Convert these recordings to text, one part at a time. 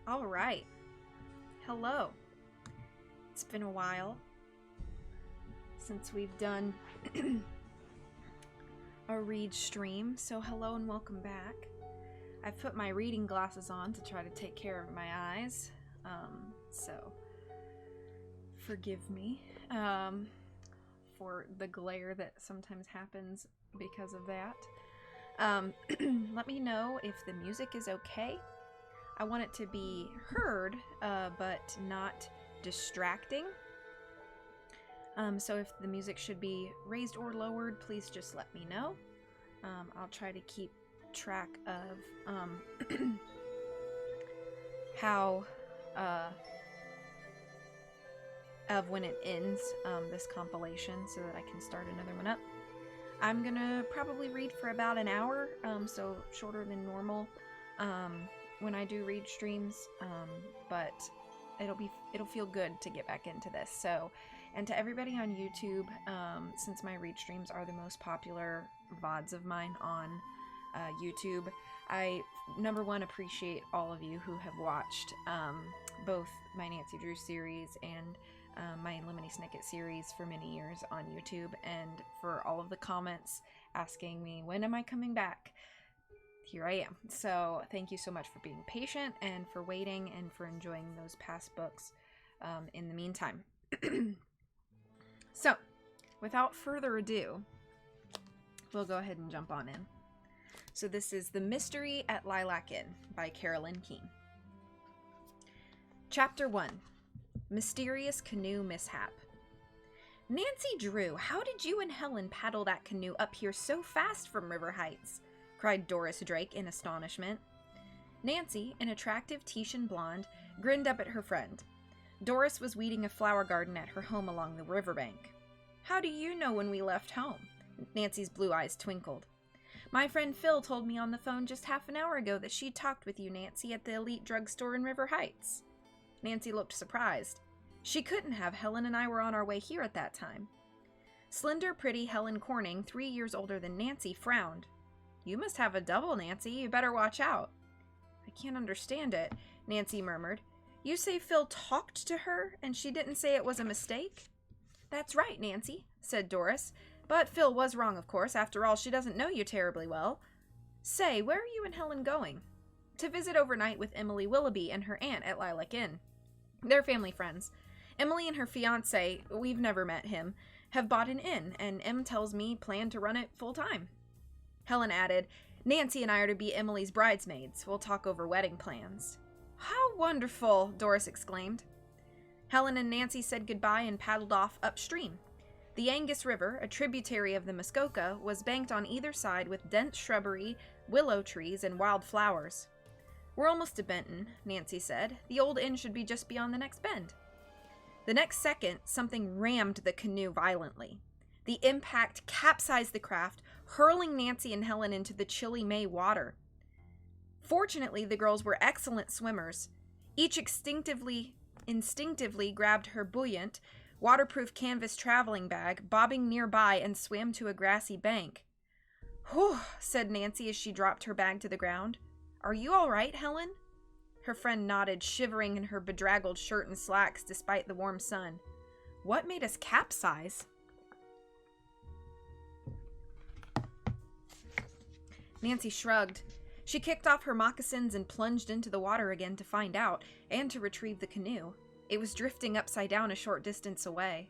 All right. Hello. It's been a while since we've done a read stream, so hello and welcome back. I've put my reading glasses on to try to take care of my eyes, so forgive me for the glare that sometimes happens because of that. Let me know if the music is okay. I want it to be heard, but not distracting. So if the music should be raised or lowered, please just let me know. I'll try to keep track of how of when it ends, this compilation, so that I can start another one up. I'm gonna probably read for about an hour, so shorter than normal. When I do read streams, but it'll feel good to get back into this. So, and to everybody on YouTube, since my read streams are the most popular VODs of mine on YouTube, I, number one, appreciate all of you who have watched both my Nancy Drew series and my Lemony Snicket series for many years on YouTube, and for all of the comments asking me, when am I coming back? Here I am. So thank you so much for being patient and for waiting and for enjoying those past books in the meantime. So without further ado, we'll go ahead and jump on in. So this is The Mystery at Lilac Inn by Carolyn Keene. Chapter 1. Mysterious Canoe Mishap. Nancy Drew, how did you and Helen paddle that canoe up here so fast from River Heights? Cried Doris Drake in astonishment. Nancy, an attractive Titian blonde, grinned up at her friend. Doris was weeding a flower garden at her home along the riverbank. How do you know when we left home? Nancy's blue eyes twinkled. My friend Phil told me on the phone just half an hour ago that she'd talked with you, Nancy, at the Elite drugstore in River Heights. Nancy looked surprised. She couldn't have. Helen and I were on our way here at that time. Slender, pretty Helen Corning, 3 years older than Nancy, frowned. You must have a double, Nancy. You better watch out. I can't understand it, Nancy murmured. You say Phil talked to her and she didn't say it was a mistake? That's right, Nancy, said Doris. But Phil was wrong, of course. After all, she doesn't know you terribly well. Say, where are you and Helen going? To visit overnight with Emily Willoughby and her aunt at Lilac Inn. They're family friends. Emily and her fiancé, we've never met him, have bought an inn, and Em tells me plan to run it full time. Helen added, Nancy and I are to be Emily's bridesmaids. We'll talk over wedding plans. How wonderful, Doris exclaimed. Helen and Nancy said goodbye and paddled off upstream. The Angus River, a tributary of the Muskoka, was banked on either side with dense shrubbery, willow trees, and wild flowers. We're almost to Benton, Nancy said. The old inn should be just beyond the next bend. The next second, something rammed the canoe violently. The impact capsized the craft, hurling Nancy and Helen into the chilly May water. Fortunately, the girls were excellent swimmers. Each instinctively grabbed her buoyant, waterproof canvas traveling bag, bobbing nearby, and swam to a grassy bank. Whew, said Nancy as she dropped her bag to the ground. Are you all right, Helen? Her friend nodded, shivering in her bedraggled shirt and slacks despite the warm sun. What made us capsize? Nancy shrugged. She kicked off her moccasins and plunged into the water again to find out, and to retrieve the canoe. It was drifting upside down a short distance away.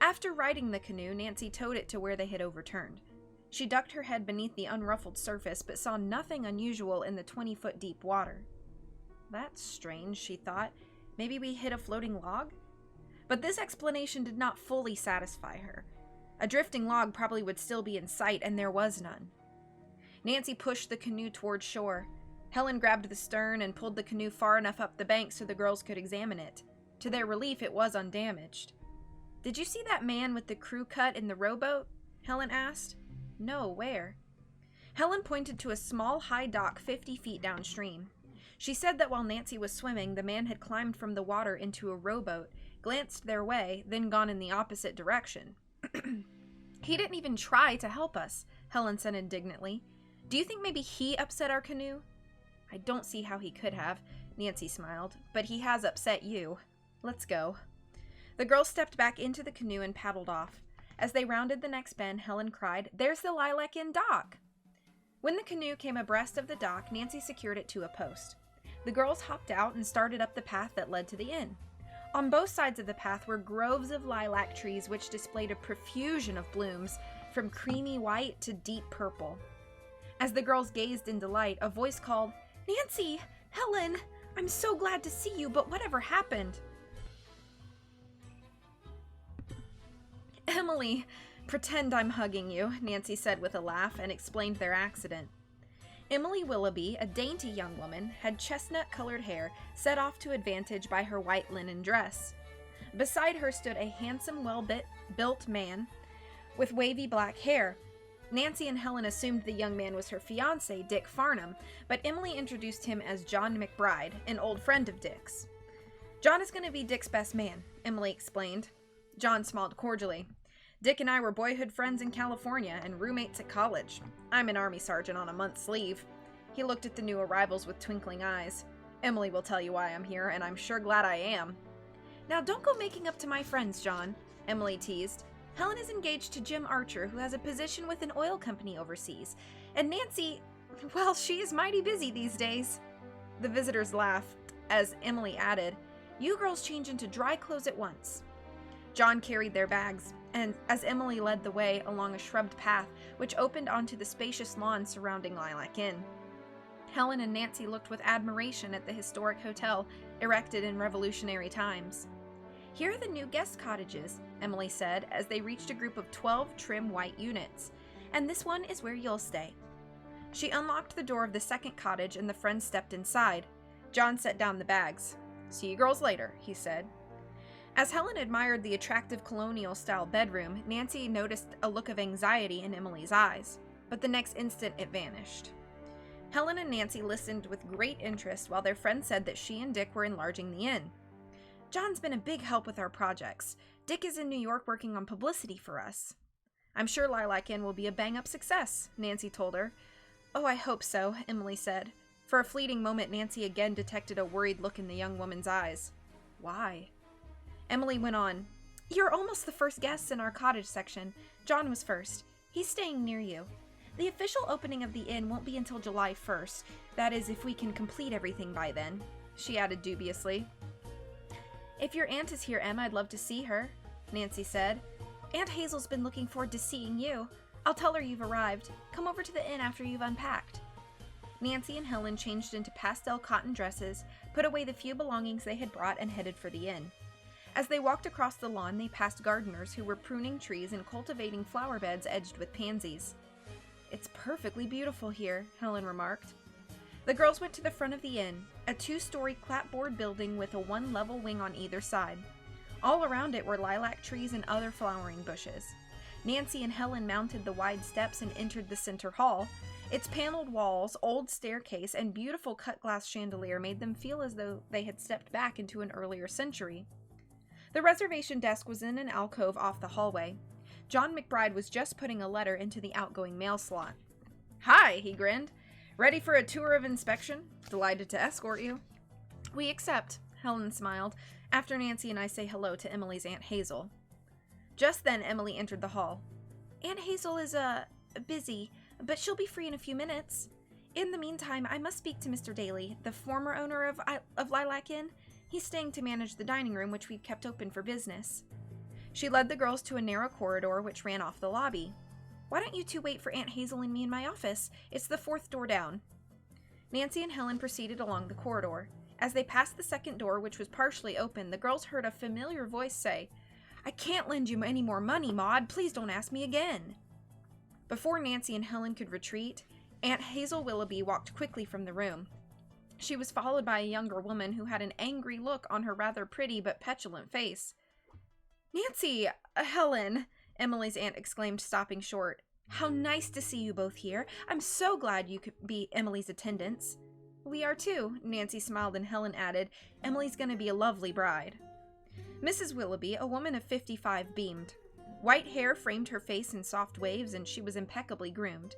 After righting the canoe, Nancy towed it to where they had overturned. She ducked her head beneath the unruffled surface, but saw nothing unusual in the 20-foot deep water. That's strange, she thought. Maybe we hit a floating log? But this explanation did not fully satisfy her. A drifting log probably would still be in sight, and there was none. Nancy pushed the canoe toward shore. Helen grabbed the stern and pulled the canoe far enough up the bank so the girls could examine it. To their relief, it was undamaged. "Did you see that man with the crew cut in the rowboat?" Helen asked. "No, where?" Helen pointed to a small high dock 50 feet downstream. She said that while Nancy was swimming, the man had climbed from the water into a rowboat, glanced their way, then gone in the opposite direction. "He didn't even try to help us," Helen said indignantly. "Do you think maybe he upset our canoe?" "I don't see how he could have," Nancy smiled, "but he has upset you. Let's go." The girls stepped back into the canoe and paddled off. As they rounded the next bend, Helen cried, "There's the Lilac Inn dock!" When the canoe came abreast of the dock, Nancy secured it to a post. The girls hopped out and started up the path that led to the inn. On both sides of the path were groves of lilac trees which displayed a profusion of blooms, from creamy white to deep purple. As the girls gazed in delight, a voice called, "Nancy! Helen! I'm so glad to see you, but whatever happened?" "Emily, pretend I'm hugging you," Nancy said with a laugh, and explained their accident. Emily Willoughby, a dainty young woman, had chestnut-colored hair set off to advantage by her white linen dress. Beside her stood a handsome, well-built man with wavy black hair. Nancy and Helen assumed the young man was her fiancé, Dick Farnham, but Emily introduced him as John McBride, an old friend of Dick's. "John is going to be Dick's best man," Emily explained. John smiled cordially. "Dick and I were boyhood friends in California and roommates at college. I'm an army sergeant on a month's leave." He looked at the new arrivals with twinkling eyes. "Emily will tell you why I'm here, and I'm sure glad I am." "Now don't go making up to my friends, John," Emily teased. "Helen is engaged to Jim Archer, who has a position with an oil company overseas. And Nancy, well, she is mighty busy these days." The visitors laughed as Emily added, "You girls change into dry clothes at once." John carried their bags, and as Emily led the way along a shrubbed path which opened onto the spacious lawn surrounding Lilac Inn. Helen and Nancy looked with admiration at the historic hotel erected in Revolutionary times. "Here are the new guest cottages," Emily said as they reached a group of 12 trim white units, "and this one is where you'll stay." She unlocked the door of the second cottage and the friends stepped inside. John set down the bags. "See you girls later," he said. As Helen admired the attractive colonial-style bedroom, Nancy noticed a look of anxiety in Emily's eyes, but the next instant it vanished. Helen and Nancy listened with great interest while their friend said that she and Dick were enlarging the inn. "John's been a big help with our projects. Dick is in New York working on publicity for us." "I'm sure Lilac Inn will be a bang-up success," Nancy told her. "Oh, I hope so," Emily said. For a fleeting moment, Nancy again detected a worried look in the young woman's eyes. "Why?" Emily went on. "You're almost the first guests in our cottage section. John was first. He's staying near you. The official opening of the inn won't be until July 1st. That is, if we can complete everything by then," she added dubiously. "If your aunt is here, Em, I'd love to see her," Nancy said. "Aunt Hazel's been looking forward to seeing you. I'll tell her you've arrived. Come over to the inn after you've unpacked." Nancy and Helen changed into pastel cotton dresses, put away the few belongings they had brought, and headed for the inn. As they walked across the lawn, they passed gardeners who were pruning trees and cultivating flower beds edged with pansies. "It's perfectly beautiful here," Helen remarked. The girls went to the front of the inn, a 2-story clapboard building with a 1-level wing on either side. All around it were lilac trees and other flowering bushes. Nancy and Helen mounted the wide steps and entered the center hall. Its paneled walls, old staircase, and beautiful cut-glass chandelier made them feel as though they had stepped back into an earlier century. The reservation desk was in an alcove off the hallway. John McBride was just putting a letter into the outgoing mail slot. "Hi," he grinned. "Ready for a tour of inspection? Delighted to escort you." "We accept," Helen smiled, after Nancy and I say hello to Emily's Aunt Hazel. Just then Emily entered the hall. "Aunt Hazel is, busy. but she'll be free in a few minutes. In the meantime, I must speak to Mr. Daly, the former owner of Lilac Inn. He's staying to manage the dining room, which we've kept open for business." She led the girls to a narrow corridor which ran off the lobby. "Why don't you two wait for Aunt Hazel and me in my office? It's the 4th door down." Nancy and Helen proceeded along the corridor. As they passed the second door, which was partially open, the girls heard a familiar voice say, "I can't lend you any more money, Maud. Please don't ask me again." Before Nancy and Helen could retreat, Aunt Hazel Willoughby walked quickly from the room. She was followed by a younger woman who had an angry look on her rather pretty but petulant face. "Nancy, Helen," Emily's aunt exclaimed, stopping short. "How nice to see you both here. I'm so glad you could be Emily's attendants." "We are too," Nancy smiled, and Helen added, "Emily's going to be a lovely bride." Mrs. Willoughby, a woman of 55, beamed. White hair framed her face in soft waves, and she was impeccably groomed.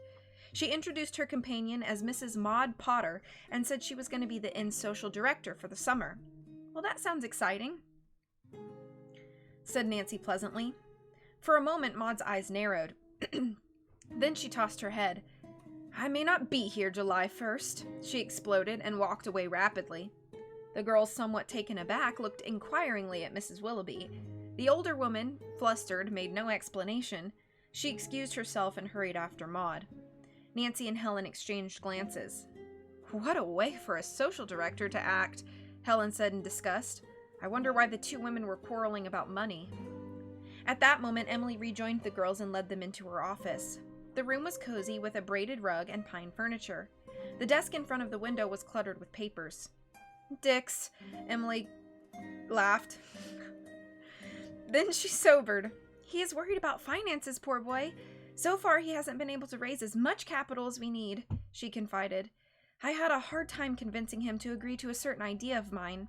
She introduced her companion as Mrs. Maud Potter and said she was going to be the inn's social director for the summer. "Well, that sounds exciting," said Nancy pleasantly. For a moment, Maud's eyes narrowed. Then she tossed her head. "I may not be here July 1st, she exploded and walked away rapidly. The girls, somewhat taken aback, looked inquiringly at Mrs. Willoughby. The older woman, flustered, made no explanation. She excused herself and hurried after Maud. Nancy and Helen exchanged glances. "What a way for a social director to act," Helen said in disgust. "I wonder why the two women were quarreling about money." At that moment, Emily rejoined the girls and led them into her office. The room was cozy with a braided rug and pine furniture. The desk in front of the window was cluttered with papers. "Dix," Emily laughed. Then she sobered. "He is worried about finances, poor boy. So far, he hasn't been able to raise as much capital as we need," she confided. "I had a hard time convincing him to agree to a certain idea of mine."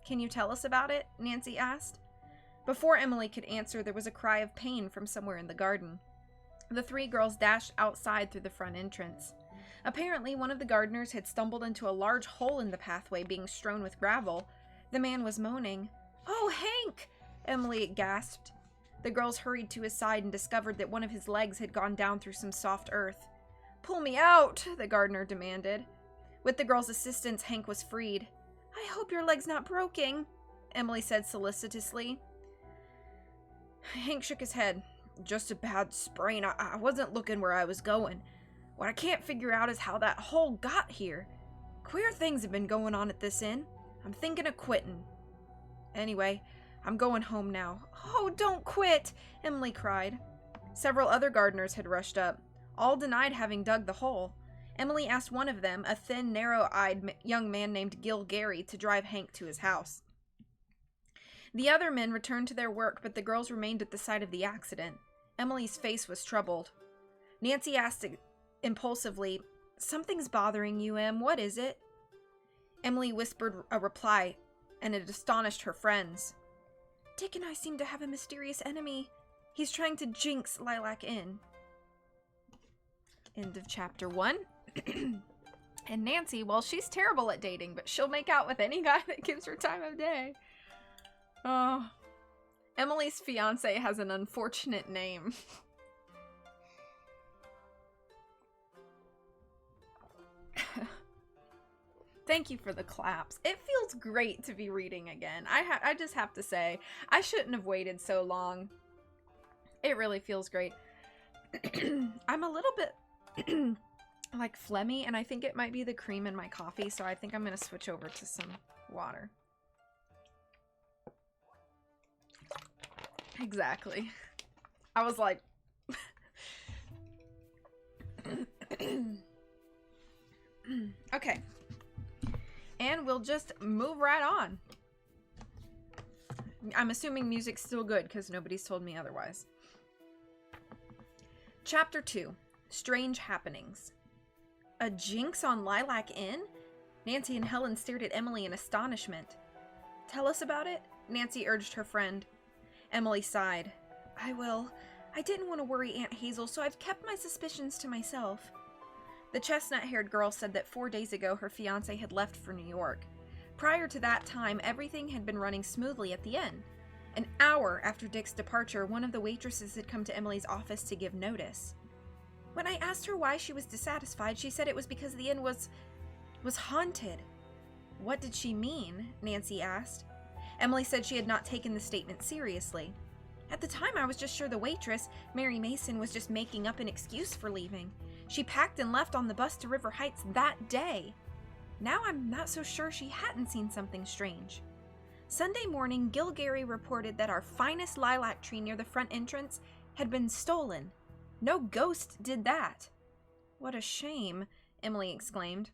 "Can you tell us about it?" Nancy asked. Before Emily could answer, there was a cry of pain from somewhere in the garden. The three girls dashed outside through the front entrance. Apparently, one of the gardeners had stumbled into a large hole in the pathway being strewn with gravel. The man was moaning. "Oh, Hank!" Emily gasped. The girls hurried to his side and discovered that one of his legs had gone down through some soft earth. "Pull me out," the gardener demanded. With the girls' assistance, Hank was freed. "I hope your leg's not broken," Emily said solicitously. Hank shook his head. "Just a bad sprain. I wasn't looking where I was going. What I can't figure out is how that hole got here. Queer things have been going on at this inn. I'm thinking of quitting. Anyway, I'm going home now." "Oh, don't quit," Emily cried. Several other gardeners had rushed up. All denied having dug the hole. Emily asked one of them, a thin, narrow-eyed young man named Gil Gary, to drive Hank to his house. The other men returned to their work, but the girls remained at the site of the accident. Emily's face was troubled. Nancy asked impulsively, "Something's bothering you, Em. What is it?" Emily whispered a reply, and it astonished her friends. "Dick and I seem to have a mysterious enemy. He's trying to jinx Lilac Inn." End of chapter 1. And Nancy, well, she's terrible at dating, but she'll make out with any guy that gives her time of day. Oh. Emily's fiance has an unfortunate name. Thank you for the claps. It feels great to be reading again. I just have to say, I shouldn't have waited so long. It really feels great. I'm a little bit like phlegmy, and I think it might be the cream in my coffee, so I think I'm going to switch over to some water. Exactly. I was like... Okay. And we'll just move right on. I'm assuming music's still good because nobody's told me otherwise. Chapter 2. Strange Happenings. A jinx on Lilac Inn? Nancy and Helen stared at Emily in astonishment. "Tell us about it," Nancy urged her friend. Emily sighed. "I will. I didn't want to worry Aunt Hazel, so I've kept my suspicions to myself." The chestnut-haired girl said that 4 days ago her fiancé had left for New York. Prior to that time, everything had been running smoothly at the inn. An hour after Dick's departure, one of the waitresses had come to Emily's office to give notice. When I asked her why she was dissatisfied, she said it was because the inn was haunted. What did she mean? Nancy asked. Emily said she had not taken the statement seriously. At the time, I was just sure the waitress, Mary Mason, was just making up an excuse for leaving. She packed and left on the bus to River Heights that day. Now I'm not so sure she hadn't seen something strange. Sunday morning, Gilgary reported that our finest lilac tree near the front entrance had been stolen. No ghost did that. What a shame, Emily exclaimed.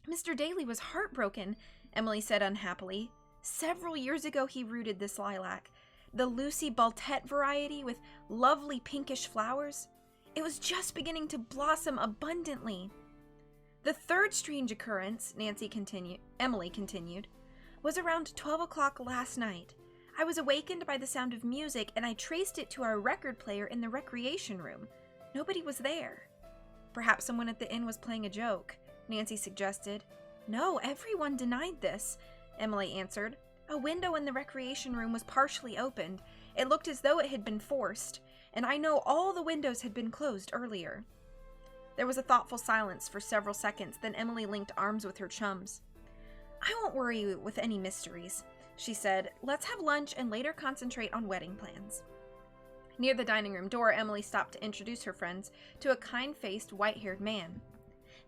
Mr. Daly was heartbroken, Emily said unhappily. Several years ago he rooted this lilac, the Lucy Baltet variety with lovely pinkish flowers. It was just beginning to blossom abundantly. The third strange occurrence, Emily continued, was around 12 o'clock last night. I was awakened by the sound of music, and I traced it to our record player in the recreation room. Nobody was there. Perhaps someone at the inn was playing a joke, Nancy suggested. No, everyone denied this, Emily answered. A window in the recreation room was partially opened. It looked as though it had been forced, and I know all the windows had been closed earlier. There was a thoughtful silence for several seconds, then Emily linked arms with her chums. I won't worry you with any mysteries, she said. Let's have lunch and later concentrate on wedding plans. Near the dining room door, Emily stopped to introduce her friends to a kind-faced, white-haired man.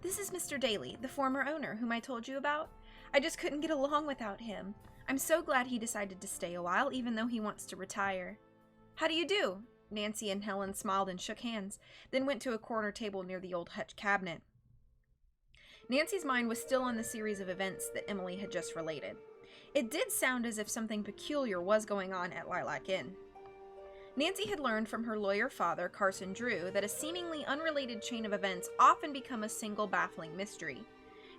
This is Mr. Daly, the former owner, whom I told you about. I just couldn't get along without him. I'm so glad he decided to stay a while, even though he wants to retire. How do you do? Nancy and Helen smiled and shook hands, then went to a corner table near the old hutch cabinet. Nancy's mind was still on the series of events that Emily had just related. It did sound as if something peculiar was going on at Lilac Inn. Nancy had learned from her lawyer father, Carson Drew, that a seemingly unrelated chain of events often become a single baffling mystery.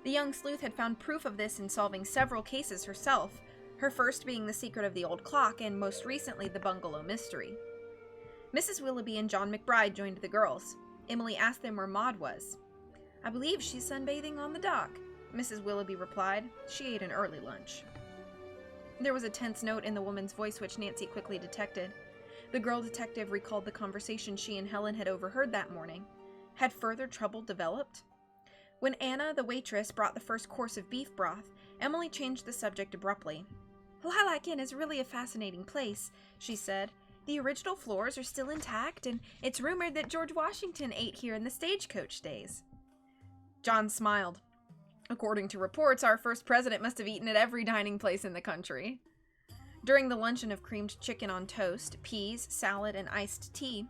The young sleuth had found proof of this in solving several cases herself, her first being the secret of the old clock and most recently the bungalow mystery. Mrs. Willoughby and John McBride joined the girls. Emily asked them where Maud was. I believe she's sunbathing on the dock, Mrs. Willoughby replied. She ate an early lunch. There was a tense note in the woman's voice which Nancy quickly detected. The girl detective recalled the conversation she and Helen had overheard that morning. Had further trouble developed? When Anna, the waitress, brought the first course of beef broth, Emily changed the subject abruptly. Lilac Inn is really a fascinating place, she said. The original floors are still intact, and it's rumored that George Washington ate here in the stagecoach days. John smiled. According to reports, our first president must have eaten at every dining place in the country. During the luncheon of creamed chicken on toast, peas, salad, and iced tea,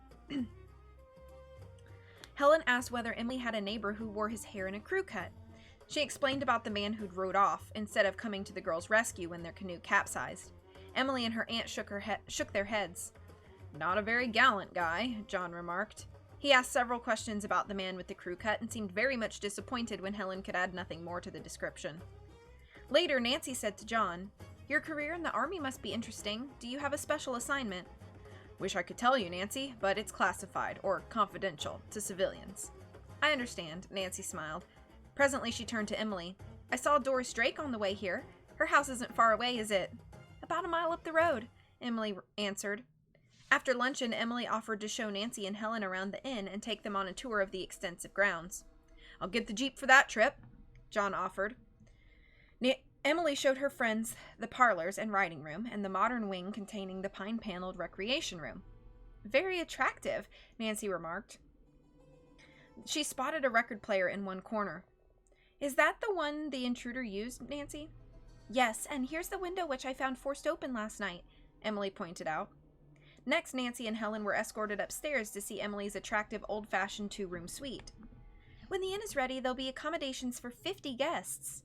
Helen asked whether Emily had a neighbor who wore his hair in a crew cut. She explained about the man who'd rowed off, instead of coming to the girls' rescue when their canoe capsized. Emily and her aunt shook their heads. Not a very gallant guy, John remarked. He asked several questions about the man with the crew cut and seemed very much disappointed when Helen could add nothing more to the description. Later, Nancy said to John, Your career in the army must be interesting. Do you have a special assignment? Wish I could tell you, Nancy, but it's classified, or confidential, to civilians. I understand, Nancy smiled. Presently she turned to Emily. I saw Doris Drake on the way here. Her house isn't far away, is it? About a mile up the road, Emily answered. After luncheon, Emily offered to show Nancy and Helen around the inn and take them on a tour of the extensive grounds. I'll get the Jeep for that trip, John offered. Emily showed her friends the parlors and writing room and the modern wing containing the pine-paneled recreation room. Very attractive, Nancy remarked. She spotted a record player in one corner. Is that the one the intruder used, Nancy? Yes, and here's the window which I found forced open last night, Emily pointed out. Next, Nancy and Helen were escorted upstairs to see Emily's attractive old-fashioned two-room suite. When the inn is ready, there'll be accommodations for 50 guests.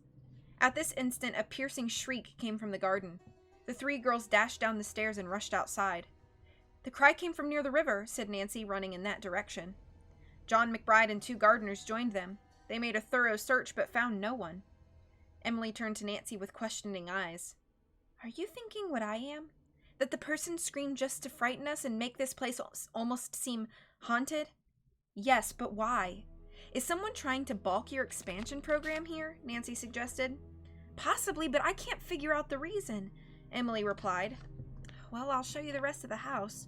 At this instant, a piercing shriek came from the garden. The three girls dashed down the stairs and rushed outside. The cry came from near the river, said Nancy, running in that direction. John McBride and two gardeners joined them. They made a thorough search but found no one. Emily turned to Nancy with questioning eyes. Are you thinking what I am? That the person screamed just to frighten us and make this place almost seem haunted? Yes, but why? Is someone trying to balk your expansion program here? Nancy suggested. Possibly, but I can't figure out the reason, Emily replied. Well, I'll show you the rest of the house.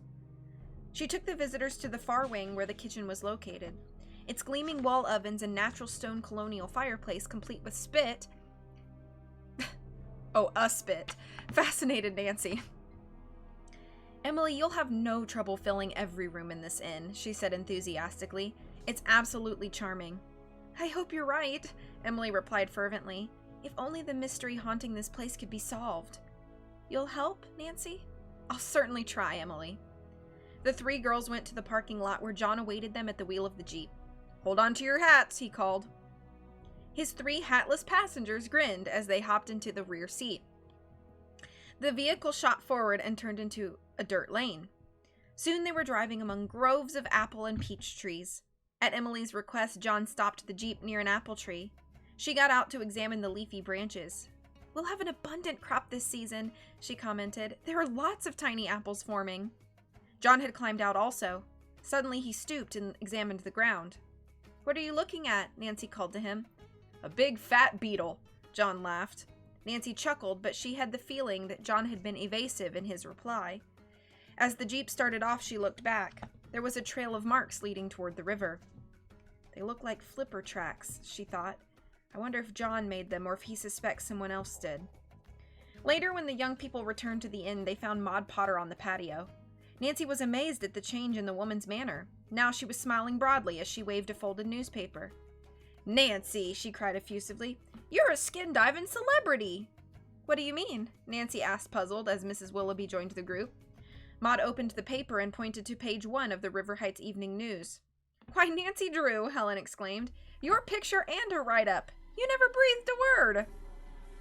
She took the visitors to the far wing where the kitchen was located. its gleaming wall ovens and natural stone colonial fireplace complete with spit. Oh, a spit. Fascinated Nancy. Emily, you'll have no trouble filling every room in this inn, she said enthusiastically. It's absolutely charming. I hope you're right, Emily replied fervently. If only the mystery haunting this place could be solved. You'll help, Nancy? I'll certainly try, Emily. The three girls went to the parking lot where John awaited them at the wheel of the Jeep. Hold on to your hats, he called. His three hatless passengers grinned as they hopped into the rear seat. The vehicle shot forward and turned into a dirt lane. Soon they were driving among groves of apple and peach trees. At Emily's request, John stopped the Jeep near an apple tree. She got out to examine the leafy branches. We'll have an abundant crop this season, she commented. There are lots of tiny apples forming. John had climbed out also. Suddenly he stooped and examined the ground. What are you looking at? Nancy called to him. A big fat beetle, John laughed. Nancy chuckled, but she had the feeling that John had been evasive in his reply. As the Jeep started off, she looked back. There was a trail of marks leading toward the river. They look like flipper tracks, she thought. I wonder if John made them or if he suspects someone else did. Later, when the young people returned to the inn, they found Maud Potter on the patio. Nancy was amazed at the change in the woman's manner. Now she was smiling broadly as she waved a folded newspaper. Nancy, she cried effusively, you're a skin-diving celebrity! What do you mean? Nancy asked, puzzled, as Mrs. Willoughby joined the group. Maud opened the paper and pointed to page 1 of the River Heights Evening News. Why, Nancy Drew, Helen exclaimed. Your picture and a write-up. You never breathed a word.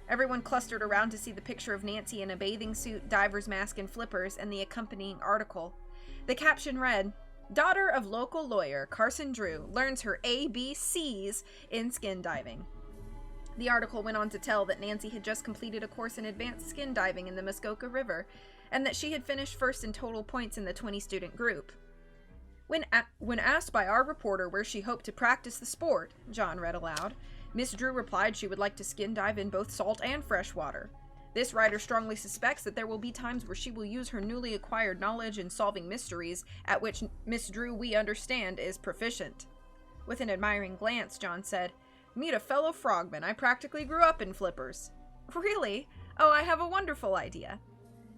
Everyone clustered around to see the picture of Nancy in a bathing suit, diver's mask, and flippers, and the accompanying article. The caption read, Daughter of local lawyer Carson Drew learns her ABCs in skin diving. The article went on to tell that Nancy had just completed a course in advanced skin diving in the Muskoka River, and that she had finished first in total points in the 20-student group. When asked by our reporter where she hoped to practice the sport, John read aloud, Miss Drew replied she would like to skin dive in both salt and fresh water. This writer strongly suspects that there will be times where she will use her newly acquired knowledge in solving mysteries, at which Miss Drew, we understand, is proficient. With an admiring glance, John said, Meet a fellow frogman. I practically grew up in flippers. Really? Oh, I have a wonderful idea.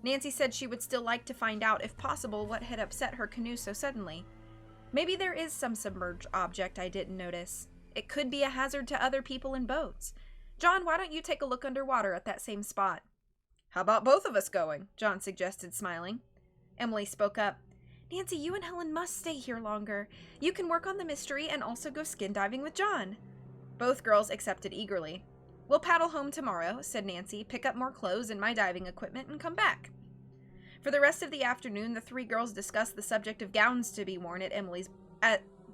Nancy said she would still like to find out, if possible, what had upset her canoe so suddenly. Maybe there is some submerged object I didn't notice. It could be a hazard to other people in boats. John, why don't you take a look underwater at that same spot? How about both of us going? John suggested, smiling. Emily spoke up. Nancy, you and Helen must stay here longer. You can work on the mystery and also go skin diving with John. Both girls accepted eagerly. We'll paddle home tomorrow, said Nancy, pick up more clothes and my diving equipment and come back. For the rest of the afternoon, the three girls discussed the subject of gowns to be worn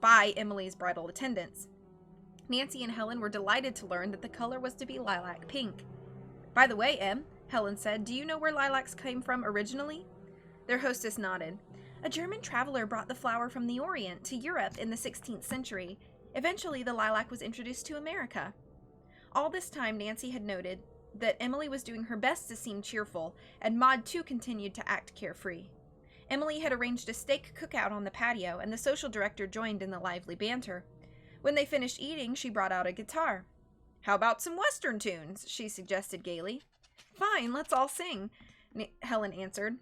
by Emily's bridal attendants. Nancy and Helen were delighted to learn that the color was to be lilac pink. By the way, Em, Helen said, do you know where lilacs came from originally? Their hostess nodded. A German traveler brought the flower from the Orient to Europe in the 16th century. Eventually, the lilac was introduced to America. All this time, Nancy had noted that Emily was doing her best to seem cheerful, and Maud too continued to act carefree. Emily had arranged a steak cookout on the patio, and the social director joined in the lively banter. When they finished eating, she brought out a guitar. How about some Western tunes? She suggested gaily. Fine, let's all sing, Helen answered.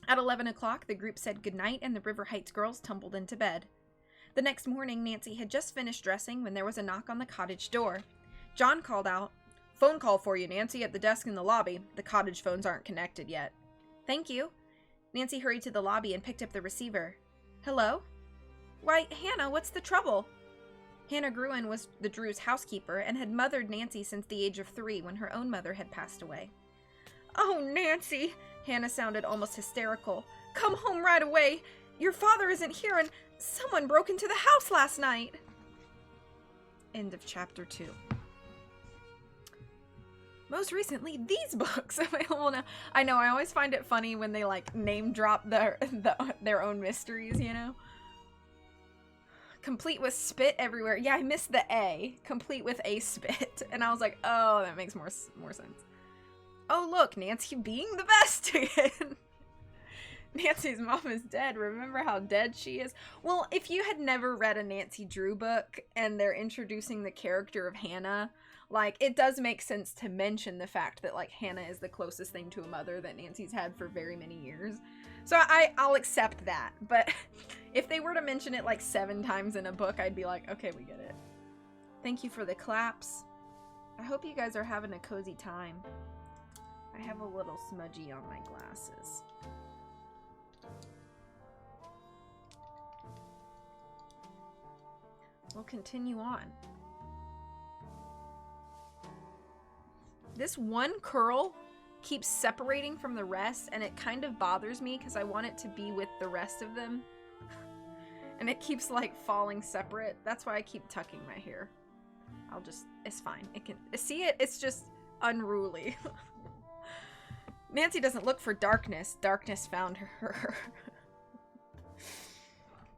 At 11 o'clock, the group said goodnight, and the River Heights girls tumbled into bed. The next morning, Nancy had just finished dressing when there was a knock on the cottage door. John called out, Phone call for you, Nancy, at the desk in the lobby. The cottage phones aren't connected yet. Thank you. Nancy hurried to the lobby and picked up the receiver. Hello? Why, Hannah, what's the trouble? Hannah Gruen was the Drews' housekeeper and had mothered Nancy since the age of 3 when her own mother had passed away. Oh, Nancy, Hannah sounded almost hysterical. Come home right away. Your father isn't here and someone broke into the house last night. End of chapter 2. Most recently, these books available now. I know, I always find it funny when they like name drop their own mysteries, you know? Complete with spit everywhere. Yeah, I missed the A. Complete with a spit. And I was like, oh, that makes more sense. Oh, look, Nancy being the best again. Nancy's mom is dead. Remember how dead she is? Well, if you had never read a Nancy Drew book and they're introducing the character of Hannah, like, it does make sense to mention the fact that, like, Hannah is the closest thing to a mother that Nancy's had for very many years. So I'll accept that. But if they were to mention it, like, 7 times in a book, I'd be like, okay, we get it. Thank you for the claps. I hope you guys are having a cozy time. I have a little smudgy on my glasses. We'll continue on. This one curl keeps separating from the rest, and it kind of bothers me because I want it to be with the rest of them. And it keeps, like, falling separate. That's why I keep tucking my hair. It's fine. It can, see it? It's just unruly. Nancy doesn't look for darkness. Darkness found her.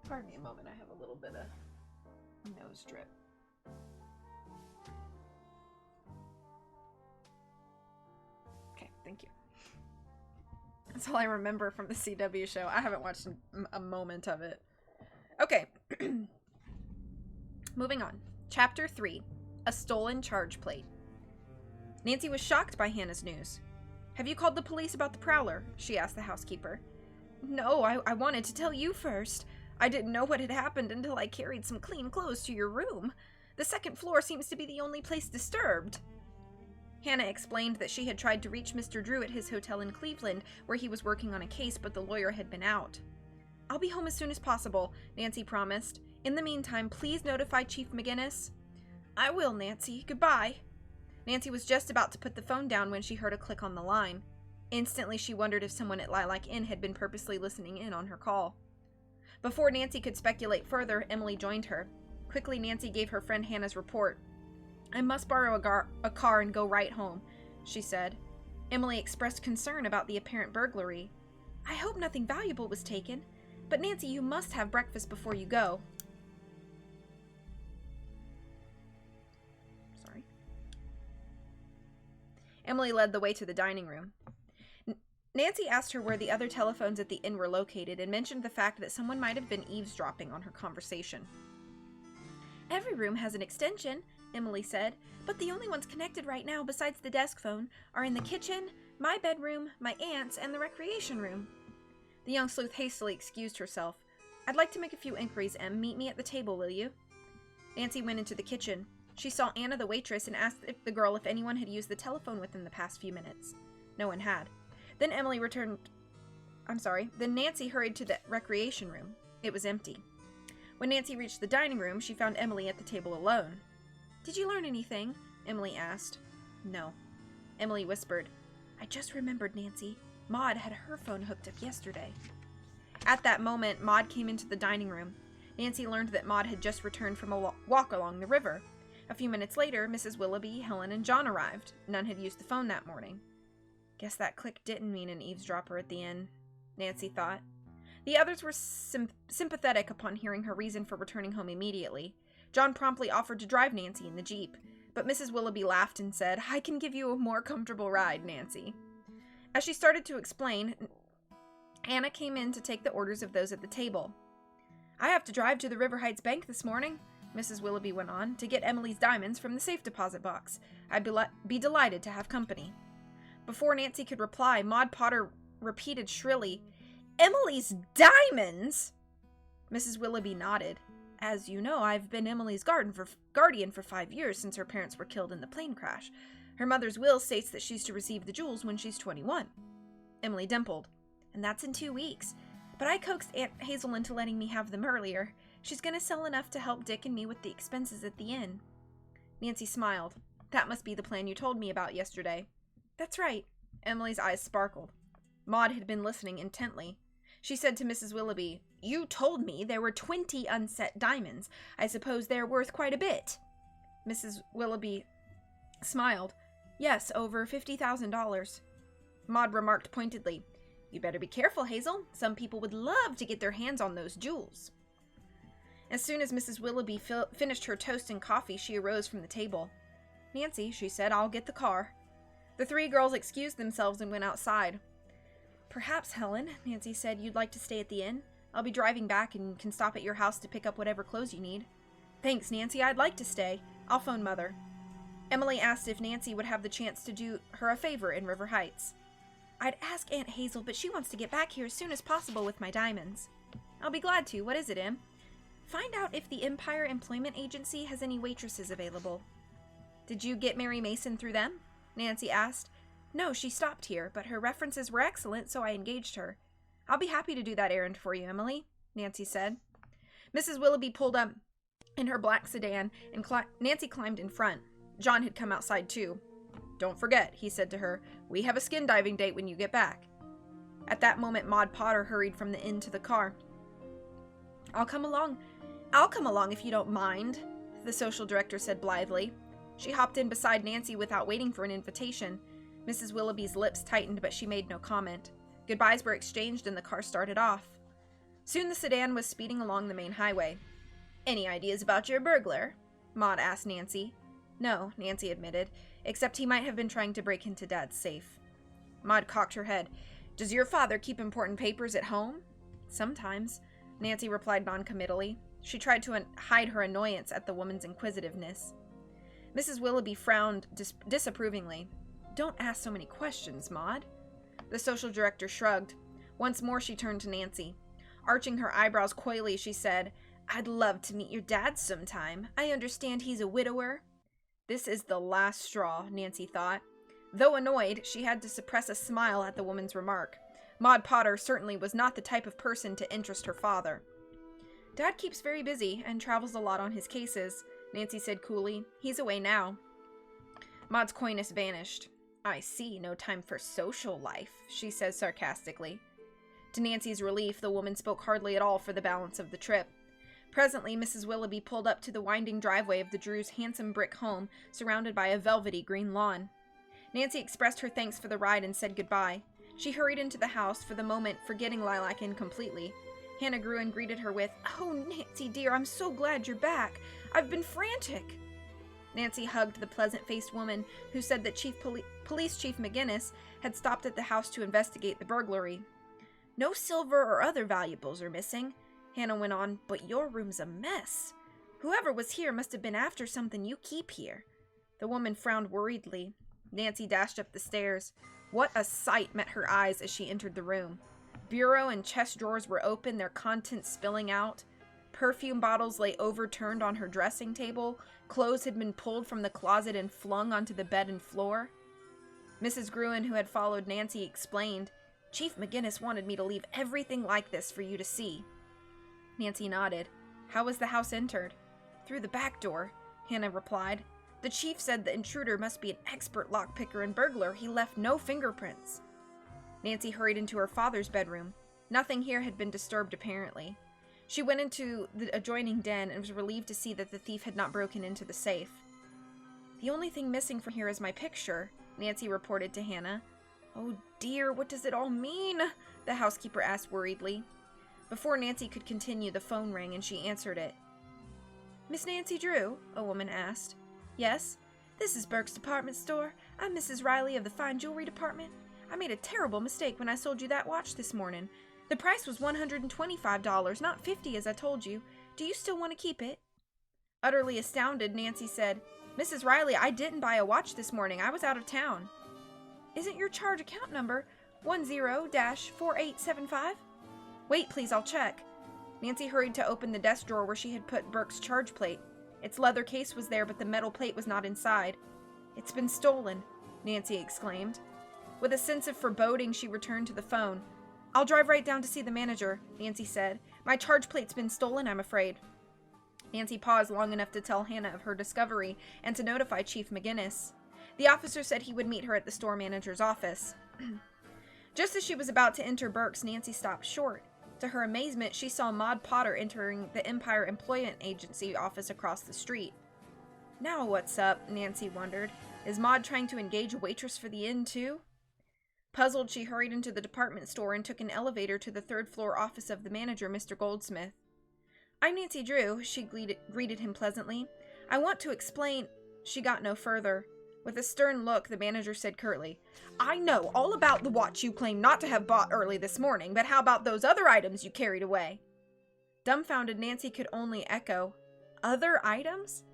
Pardon me a moment. I have a little bit of nose drip. Okay, thank you. That's all I remember from the CW show. I haven't watched a moment of it. Okay. Moving on. Chapter 3. A stolen charge plate. Nancy was shocked by Hannah's news. Have you called the police about the prowler? She asked the housekeeper. No, I wanted to tell you first. I didn't know what had happened until I carried some clean clothes to your room. The second floor seems to be the only place disturbed. Hannah explained that she had tried to reach Mr. Drew at his hotel in Cleveland, where he was working on a case, but the lawyer had been out. I'll be home as soon as possible, Nancy promised. In the meantime, please notify Chief McGinnis. I will, Nancy. Goodbye. Nancy was just about to put the phone down when she heard a click on the line. Instantly, she wondered if someone at Lilac Inn had been purposely listening in on her call. Before Nancy could speculate further, Emily joined her. Quickly, Nancy gave her friend Hannah's report. I must borrow a car and go right home, she said. Emily expressed concern about the apparent burglary. I hope nothing valuable was taken. But Nancy, you must have breakfast before you go. Sorry. Emily led the way to the dining room. Nancy asked her where the other telephones at the inn were located and mentioned the fact that someone might have been eavesdropping on her conversation. Every room has an extension, Emily said, but the only ones connected right now besides the desk phone are in the kitchen, my bedroom, my aunt's, and the recreation room. The young sleuth hastily excused herself. I'd like to make a few inquiries, Em. Meet me at the table, will you? Nancy went into the kitchen. She saw Anna the waitress and asked the girl if anyone had used the telephone within the past few minutes. No one had. Then Nancy hurried to the recreation room. It was empty. When Nancy reached the dining room, she found Emily at the table alone. Did you learn anything? Emily asked. No. Emily whispered. I just remembered, Nancy. Maud had her phone hooked up yesterday. At that moment, Maud came into the dining room. Nancy learned that Maud had just returned from a walk along the river. A few minutes later, Mrs. Willoughby, Helen, and John arrived. None had used the phone that morning. Guess that click didn't mean an eavesdropper at the inn, Nancy thought. The others were sympathetic upon hearing her reason for returning home immediately. John promptly offered to drive Nancy in the Jeep, but Mrs. Willoughby laughed and said, I can give you a more comfortable ride, Nancy. As she started to explain, Anna came in to take the orders of those at the table. I have to drive to the River Heights Bank this morning, Mrs. Willoughby went on, to get Emily's diamonds from the safe deposit box. I'd be delighted to have company. Before Nancy could reply, Maud Potter repeated shrilly, Emily's diamonds? Mrs. Willoughby nodded. As you know, I've been Emily's guardian for 5 years since her parents were killed in the plane crash. Her mother's will states that she's to receive the jewels when she's 21. Emily dimpled. And that's in 2 weeks. But I coaxed Aunt Hazel into letting me have them earlier. She's going to sell enough to help Dick and me with the expenses at the inn. Nancy smiled. That must be the plan you told me about yesterday. That's right. Emily's eyes sparkled. Maud had been listening intently. She said to Mrs. Willoughby, You told me there were 20 unset diamonds. I suppose they're worth quite a bit. Mrs. Willoughby smiled. Yes, over $50,000. Maud remarked pointedly, You better be careful, Hazel. Some people would love to get their hands on those jewels. As soon as Mrs. Willoughby finished her toast and coffee, she arose from the table. Nancy, she said, I'll get the car. The 3 girls excused themselves and went outside. Perhaps, Helen, Nancy said, you'd like to stay at the inn? I'll be driving back and can stop at your house to pick up whatever clothes you need. Thanks, Nancy, I'd like to stay. I'll phone Mother. Emily asked if Nancy would have the chance to do her a favor in River Heights. I'd ask Aunt Hazel, but she wants to get back here as soon as possible with my diamonds. I'll be glad to. What is it, Em? Find out if the Empire Employment Agency has any waitresses available. Did you get Mary Mason through them? Nancy asked. No, she stopped here, but her references were excellent, so I engaged her. I'll be happy to do that errand for you, Emily, Nancy said. Mrs. Willoughby pulled up in her black sedan, and Nancy climbed in front. John had come outside, too. Don't forget, he said to her, we have a skin diving date when you get back. At that moment, Maud Potter hurried from the inn to the car. I'll come along if you don't mind, the social director said blithely. She hopped in beside Nancy without waiting for an invitation. Mrs. Willoughby's lips tightened, but she made no comment. Goodbyes were exchanged and the car started off. Soon the sedan was speeding along the main highway. Any ideas about your burglar? Maud asked Nancy. No, Nancy admitted, except he might have been trying to break into Dad's safe. Maud cocked her head. Does your father keep important papers at home? Sometimes, Nancy replied noncommittally. She tried to hide her annoyance at the woman's inquisitiveness. Mrs. Willoughby frowned disapprovingly. Don't ask so many questions, Maud. The social director shrugged. Once more she turned to Nancy. Arching her eyebrows coyly, she said, I'd love to meet your dad sometime. I understand he's a widower. This is the last straw, Nancy thought. Though annoyed, she had to suppress a smile at the woman's remark. Maud Potter certainly was not the type of person to interest her father. Dad keeps very busy and travels a lot on his cases, Nancy said coolly. He's away now. Maud's coyness vanished. I see, no time for social life, she said sarcastically. To Nancy's relief, the woman spoke hardly at all for the balance of the trip. Presently, Mrs. Willoughby pulled up to the winding driveway of the Drews' handsome brick home, surrounded by a velvety green lawn. Nancy expressed her thanks for the ride and said goodbye. She hurried into the house, for the moment forgetting Lilac Inn completely. Hannah Gruen greeted her with, Oh, Nancy dear, I'm so glad you're back. I've been frantic. Nancy hugged the pleasant-faced woman who said that Police Chief McGinnis had stopped at the house to investigate the burglary. No silver or other valuables are missing, Hannah went on, but your room's a mess. Whoever was here must have been after something you keep here. The woman frowned worriedly. Nancy dashed up the stairs. What a sight met her eyes as she entered the room. Bureau and chest drawers were open, their contents spilling out. Perfume bottles lay overturned on her dressing table. Clothes had been pulled from the closet and flung onto the bed and floor. Mrs. Gruen, who had followed Nancy, explained, Chief McGinnis wanted me to leave everything like this for you to see. Nancy nodded. How was the house entered? Through the back door, Hannah replied. The chief said the intruder must be an expert lockpicker and burglar. He left no fingerprints. Nancy hurried into her father's bedroom. Nothing here had been disturbed, apparently. She went into the adjoining den and was relieved to see that the thief had not broken into the safe. The only thing missing from here is my picture, Nancy reported to Hannah. Oh dear, what does it all mean? The housekeeper asked worriedly. Before Nancy could continue, the phone rang and she answered it. Miss Nancy Drew? A woman asked. Yes? This is Burke's department store. I'm Mrs. Riley of the fine jewelry department. I made a terrible mistake when I sold you that watch this morning. The price was $125, not $50 as I told you. Do you still want to keep it? Utterly astounded, Nancy said, Mrs. Riley, I didn't buy a watch this morning. I was out of town. Isn't your charge account number 10-4875? Wait, please, I'll check. Nancy hurried to open the desk drawer where she had put Burke's charge plate. Its leather case was there, but the metal plate was not inside. It's been stolen, Nancy exclaimed. With a sense of foreboding, she returned to the phone. I'll drive right down to see the manager, Nancy said. My charge plate's been stolen, I'm afraid. Nancy paused long enough to tell Hannah of her discovery and to notify Chief McGinnis. The officer said he would meet her at the store manager's office. Just as she was about to enter Burke's, Nancy stopped short. To her amazement, she saw Maud Potter entering the Empire Employment Agency office across the street. Now what's up? Nancy wondered. Is Maud trying to engage a waitress for the inn, too? Puzzled, she hurried into the department store and took an elevator to the third-floor office of the manager, Mr. Goldsmith. I'm Nancy Drew, she greeted him pleasantly. I want to explain... She got no further. With a stern look, the manager said curtly, "I know all about the watch you claim not to have bought early this morning, but how about those other items you carried away?" Dumbfounded, Nancy could only echo, "Other items?"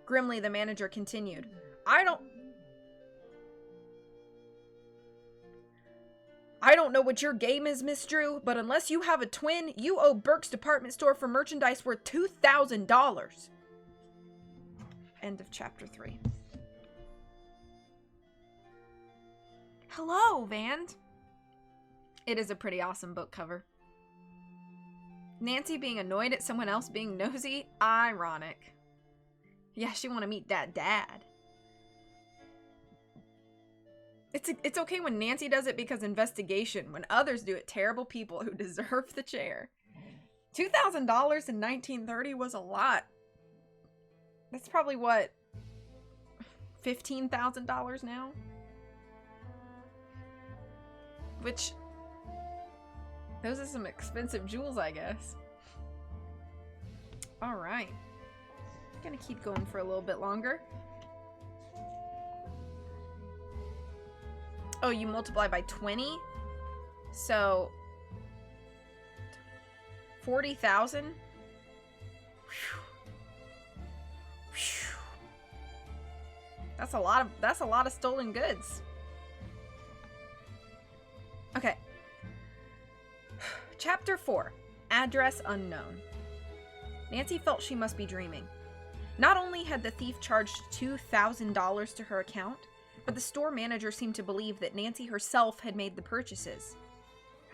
Grimly, the manager continued, I don't know what your game is, Miss Drew, but unless you have a twin, you owe Burke's department store for merchandise worth $2,000. End of chapter 3. Hello, Vand. It is a pretty awesome book cover. Nancy being annoyed at someone else being nosy? Ironic. Yeah, she want to meet that dad. It's okay when Nancy does it because investigation. When others do it, terrible people who deserve the chair. $2,000 in 1930 was a lot. That's probably what, $15,000 now? Which, those are some expensive jewels, I guess. Alright. I'm gonna keep going for a little bit longer. Oh, you multiply by 20? So, 40,000? That's a lot of stolen goods. Okay. Chapter 4. Address unknown. Nancy felt she must be dreaming. Not only had the thief charged $2,000 to her account, but the store manager seemed to believe that Nancy herself had made the purchases.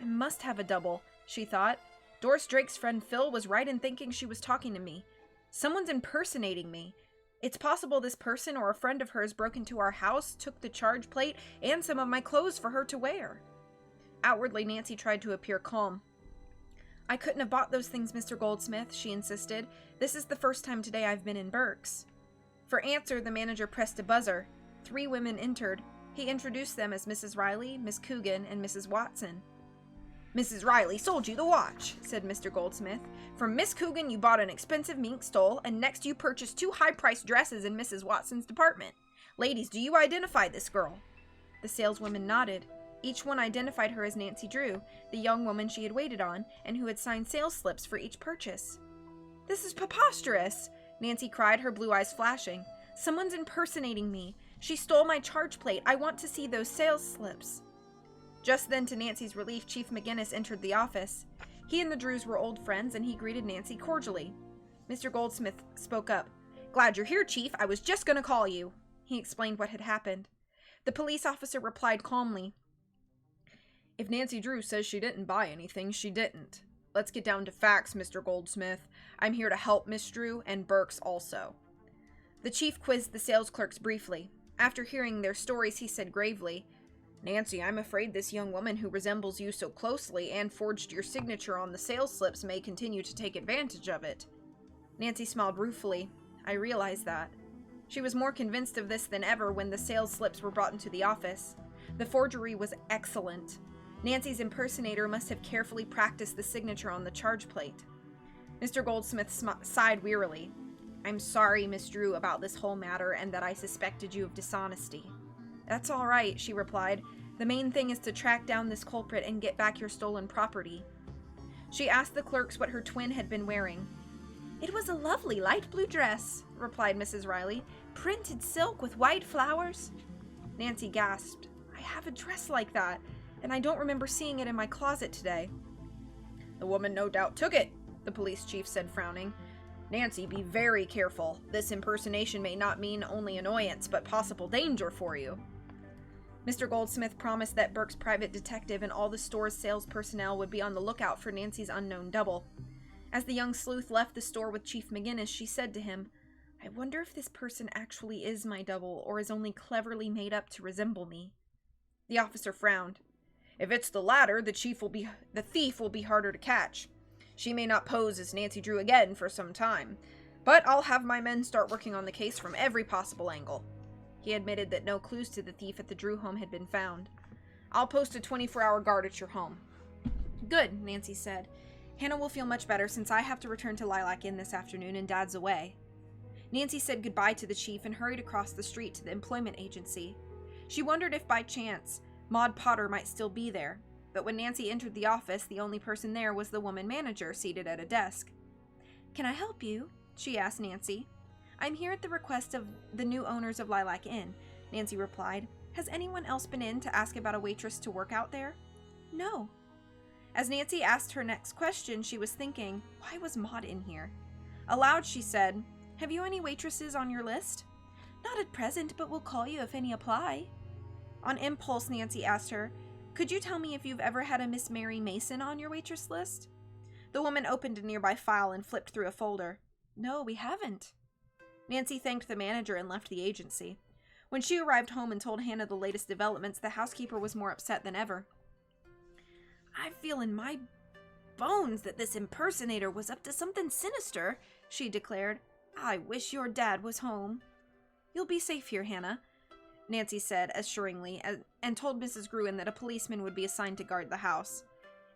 I must have a double, she thought. Doris Drake's friend Phil was right in thinking she was talking to me. Someone's impersonating me. It's possible this person or a friend of hers broke into our house, took the charge plate, and some of my clothes for her to wear. Outwardly, Nancy tried to appear calm. I couldn't have bought those things, Mr. Goldsmith, she insisted. This is the first time today I've been in Burke's. For answer, the manager pressed a buzzer. 3 women entered. He introduced them as Mrs. Riley, Miss Coogan, and Mrs. Watson. Mrs. Riley sold you the watch, said Mr. Goldsmith. From Miss Coogan you bought an expensive mink stole, and next you purchased 2 high-priced dresses in Mrs. Watson's department. Ladies, do you identify this girl? The saleswomen nodded. Each one identified her as Nancy Drew, the young woman she had waited on, and who had signed sales slips for each purchase. This is preposterous, Nancy cried, her blue eyes flashing. Someone's impersonating me. She stole my charge plate. I want to see those sales slips. Just then, to Nancy's relief, Chief McGinnis entered the office. He and the Drews were old friends, and he greeted Nancy cordially. Mr. Goldsmith spoke up. Glad you're here, Chief. I was just going to call you. He explained what had happened. The police officer replied calmly. If Nancy Drew says she didn't buy anything, she didn't. Let's get down to facts, Mr. Goldsmith. I'm here to help Miss Drew, and Burke's also. The chief quizzed the sales clerks briefly. After hearing their stories, he said gravely, Nancy, I'm afraid this young woman who resembles you so closely and forged your signature on the sales slips may continue to take advantage of it. Nancy smiled ruefully. I realized that. She was more convinced of this than ever when the sales slips were brought into the office. The forgery was excellent. Nancy's impersonator must have carefully practiced the signature on the charge plate. Mr. Goldsmith sighed wearily. I'm sorry, Miss Drew, about this whole matter and that I suspected you of dishonesty. That's all right, she replied. The main thing is to track down this culprit and get back your stolen property. She asked the clerks what her twin had been wearing. It was a lovely light blue dress, replied Mrs. Riley. Printed silk with white flowers. Nancy gasped. I have a dress like that, and I don't remember seeing it in my closet today. The woman no doubt took it, the police chief said, frowning. Nancy, be very careful. This impersonation may not mean only annoyance, but possible danger for you. Mr. Goldsmith promised that Burke's private detective and all the store's sales personnel would be on the lookout for Nancy's unknown double. As the young sleuth left the store with Chief McGinnis, she said to him, I wonder if this person actually is my double, or is only cleverly made up to resemble me. The officer frowned. If it's the latter, the thief will be harder to catch. She may not pose as Nancy Drew again for some time, but I'll have my men start working on the case from every possible angle. He admitted that no clues to the thief at the Drew home had been found. I'll post a 24-hour guard at your home. Good, Nancy said. Hannah will feel much better since I have to return to Lilac Inn this afternoon and Dad's away. Nancy said goodbye to the chief and hurried across the street to the employment agency. She wondered if by chance Maud Potter might still be there, but when Nancy entered the office, the only person there was the woman manager seated at a desk. "Can I help you?" she asked Nancy. "I'm here at the request of the new owners of Lilac Inn," Nancy replied. "Has anyone else been in to ask about a waitress to work out there?" "No." As Nancy asked her next question, she was thinking, why was Maud in here? Aloud, she said, "Have you any waitresses on your list?" "Not at present, but we'll call you if any apply." On impulse, Nancy asked her, "Could you tell me if you've ever had a Miss Mary Mason on your waitress list?" The woman opened a nearby file and flipped through a folder. "No, we haven't." Nancy thanked the manager and left the agency. When she arrived home and told Hannah the latest developments, the housekeeper was more upset than ever. "I feel in my bones that this impersonator was up to something sinister," she declared. "I wish your dad was home." "You'll be safe here, Hannah," Nancy said assuringly, and told Mrs. Gruen that a policeman would be assigned to guard the house.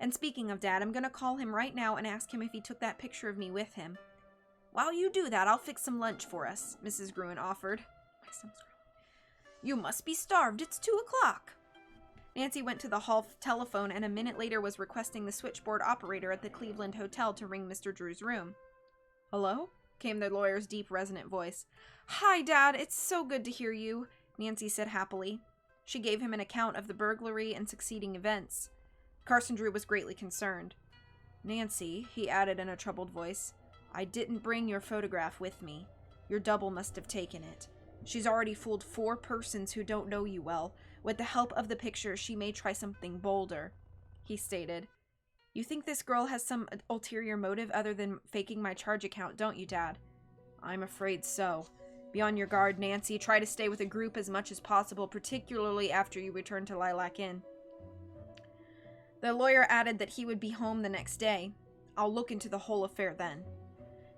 "And speaking of Dad, I'm going to call him right now and ask him if he took that picture of me with him." "While you do that, I'll fix some lunch for us," Mrs. Gruen offered. My stomach's growling. "You must be starved. It's 2:00. Nancy went to the hall telephone and a minute later was requesting the switchboard operator at the Cleveland Hotel to ring Mr. Drew's room. "Hello?" came the lawyer's deep, resonant voice. "Hi, Dad. It's so good to hear you," Nancy said happily. She gave him an account of the burglary and succeeding events. Carson Drew was greatly concerned. "Nancy," he added in a troubled voice, "I didn't bring your photograph with me. Your double must have taken it. She's already fooled 4 persons who don't know you well. With the help of the picture, she may try something bolder," he stated. "You think this girl has some ulterior motive other than faking my charge account, don't you, Dad?" "I'm afraid so. Be on your guard, Nancy. Try to stay with a group as much as possible, particularly after you return to Lilac Inn." The lawyer added that he would be home the next day. "I'll look into the whole affair then."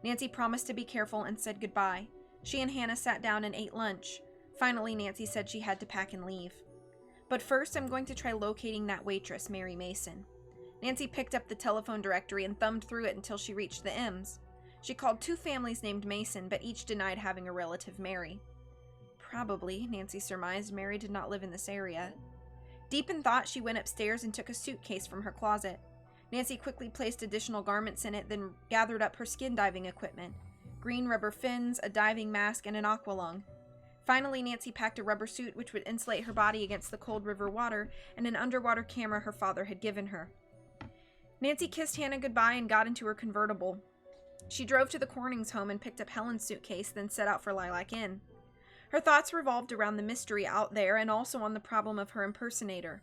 Nancy promised to be careful and said goodbye. She and Hannah sat down and ate lunch. Finally, Nancy said she had to pack and leave. "But first, I'm going to try locating that waitress, Mary Mason." Nancy picked up the telephone directory and thumbed through it until she reached the M's. She called 2 families named Mason, but each denied having a relative Mary. Probably, Nancy surmised, Mary did not live in this area. Deep in thought, she went upstairs and took a suitcase from her closet. Nancy quickly placed additional garments in it, then gathered up her skin diving equipment: green rubber fins, a diving mask, and an aqualung. Finally, Nancy packed a rubber suit which would insulate her body against the cold river water, and an underwater camera her father had given her. Nancy kissed Hannah goodbye and got into her convertible. She drove to the Cornings' home and picked up Helen's suitcase, then set out for Lilac Inn. Her thoughts revolved around the mystery out there and also on the problem of her impersonator.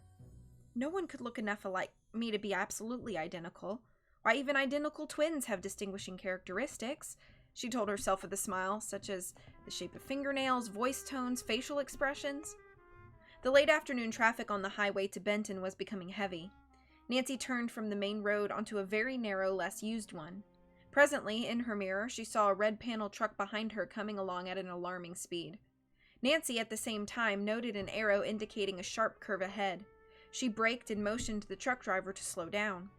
No one could look enough alike me to be absolutely identical. Why, even identical twins have distinguishing characteristics, she told herself with a smile, such as the shape of fingernails, voice tones, facial expressions. The late afternoon traffic on the highway to Benton was becoming heavy. Nancy turned from the main road onto a very narrow, less used one. Presently, in her mirror, she saw a red panel truck behind her coming along at an alarming speed. Nancy, at the same time, noted an arrow indicating a sharp curve ahead. She braked and motioned the truck driver to slow down.